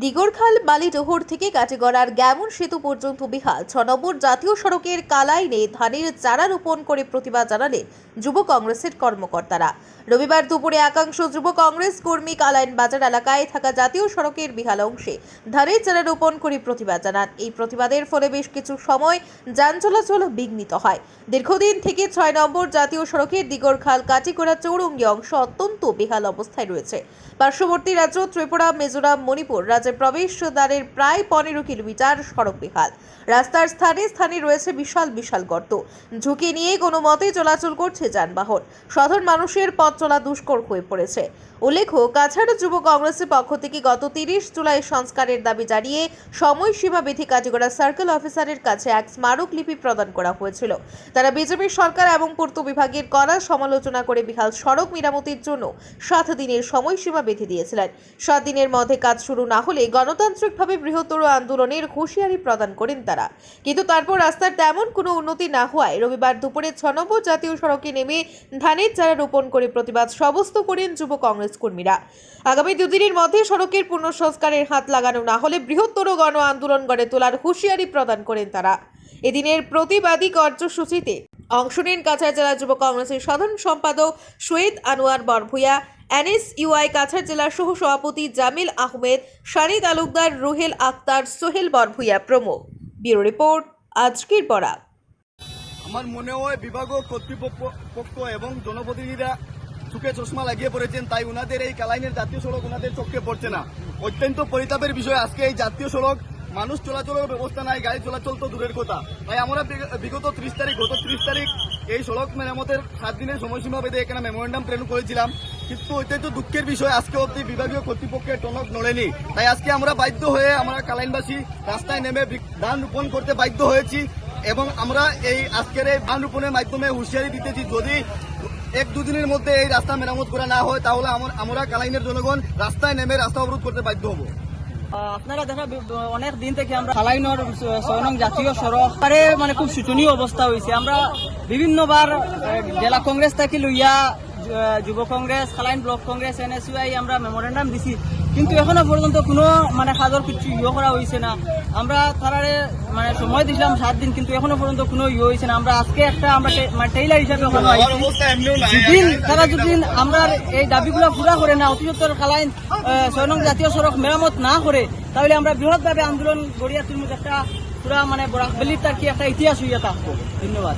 দিগরখাল বালিডোহর থেকে কাটিগড়ার গ্যামন সেতু পর্যন্ত বিহাল ৬ নম্বর জাতীয় সড়কের কালাইনে ধানের চারা রোপণ করে প্রতিবাদ জানালেন যুব কংগ্রেসের কর্মকর্তারা। রবিবার দুপুরে একাংশ যুব কংগ্রেস কর্মী কালাইন বাজার এলাকায় থাকা জাতীয় সড়কের বিহাল অংশে ধানের চারা রোপণ করে প্রতিবাদ জানান। এই প্রতিবাদের ফলে বেশ কিছু সময় যান চলাচল বিঘ্নিত হয়। দীর্ঘদিন থেকে ৬ নম্বর জাতীয় সড়কের দিগরখাল কাটিগড়া চৌরঙ্গি অংশ অত্যন্ত বেহাল অবস্থায় রয়েছে। পার্শ্ববর্তী রাজ্য ত্রিপুরা, মিজোরাম, মণিপুর রাজ্যের প্রবেশদ্বারের প্রায় ১৫ কিলোমিটার সড়ক বেহাল। রাস্তার স্থানে স্থানে রয়েছে বিশাল বিশাল গর্ত, ঝুঁকি নিয়ে কোনো মতে চলাচল করছে যানবাহন। সাধারণ মানুষের পথ চলা দুষ্কর হয়ে পড়েছে। উল্লেখ্য, কাছাড় যুব কংগ্রেসের পক্ষ থেকে গত ৩০ জুলাই সংস্কারের দাবি জানিয়ে সময়সীমা বেঁধে কাটিগড়া সার্কেল অফিসারের কাছে এক স্মারকলিপি প্রদান করা হয়েছিল। তারা বিজেপি সরকার এবং পূর্ত বিভাগের কড়া সমালোচনা করে বিহাল সড়ক মেরামতির জন্য ৭ দিনের সময়সীমা বেঁধে দিয়েছিলেন। ৭ দিনের মধ্যে কাজ শুরু না হলে গণতান্ত্রিকভাবে বৃহত্তর আন্দোলনের হুঁশিয়ারি প্রদান করেন তারা। কিন্তু তারপর রাস্তার তেমন কোনো উন্নতি না হওয়ায় রবিবার দুপুরে ৬ নম্বর জাতীয় সড়কে নেমে ধানের চারা রোপণ করে প্রতিবাদ সাব্যস্ত করেন যুব কংগ্রেস কর্মীরা। আগামী দুদিনের মধ্যে সড়কের পুনঃসংস্কারের হাত লাগানো না হলে বৃহত্তর গণ আন্দোলন গড়ে তোলার হুঁশিয়ারি প্রদান করেন তারা। এদিনের প্রতিবাদী কার্যসূচিতে অংশ নেন কাছাড় জেলা যুব কংগ্রেসের সাধারণ সম্পাদক সৈয়দ আনোয়ার বরভূয়া, NSUI কাছাড় জেলার সহ সভাপতি জামিল আহমেদ, শানি তালুকদার, রুহেল আক্তার, সোহেল বরভূয়া প্রমুখ। ব্যুরো রিপোর্ট, আজকের বরাক। আমার মনে হয় বিভাগীয় কর্তৃপক্ষ এবং জনপ্রতিনিধিরা চোখে চশমা লাগিয়ে পড়েছেন, তাই ওনাদের এই কালাইনের জাতীয় সড়ক ওনাদের চোখে পড়ছে না। অত্যন্ত পরিতাপের বিষয়, আজকে এই জাতীয় সড়ক মানুষ চলাচলের ব্যবস্থা নাই, গাড়ি চলাচল তো দূরের কথা। তাই আমরা গত 30 তারিখ এই সড়ক মেরামতের 7 দিনের সময়সীমা বেঁধে এখানে মেমোরেন্ডাম প্রেরণ করেছিলাম। কিন্তু অত্যন্ত দুঃখের বিষয়, আজকে অব্দি বিভাগীয় কর্তৃপক্ষের টনক নড়েনি। তাই আজকে আমরা বাধ্য হয়ে আমরা কালাইনবাসী রাস্তায় নেমে ধান রোপণ করতে বাধ্য হয়েছি এবং আমরা এই আজকের এই ধান রোপণের মাধ্যমে হুঁশিয়ারি দিতেছি, যদি 1-2 দিনের মধ্যে এই রাস্তা মেরামত করা না হয় তাহলে আমরা কালাইনের জনগণ রাস্তায় নেমে রাস্তা অবরোধ করতে বাধ্য হব। আপনারা দেখা অনেক দিন থেকে আমরা কালাইনের ৬ নং জাতীয় সড়ক মানে খুব শোচনীয় অবস্থা হয়েছে। আমরা বিভিন্নবার জেলা কংগ্রেস থেকে লইয়া যুব কংগ্রেস, কালাইন ব্লক কংগ্রেস, NSUI আমরা মেমোরেন্ডাম দিছি, কিন্তু এখনো পর্যন্ত কোনো মানে কাজের কিছু করা হয়েছে না। আমরা তারারে মানে সময় দিছিলাম 7 দিন, কিন্তু এখনো পর্যন্ত কোনো হয়েছে না। আমরা আজকে একটা আমরা টেইলার হিসাবে তারা যদি আমরা এই দাবিগুলো পুরা করে না, অতিসত্বর কালাইন ৬ নং জাতীয় সড়ক মেরামত না করে, তাহলে আমরা বৃহৎভাবে আন্দোলন গড়িয়া তুলব, একটা পুরা মানে বরাকবেলির তার কি একটা ইতিহাস হইয়া থাকবো। ধন্যবাদ।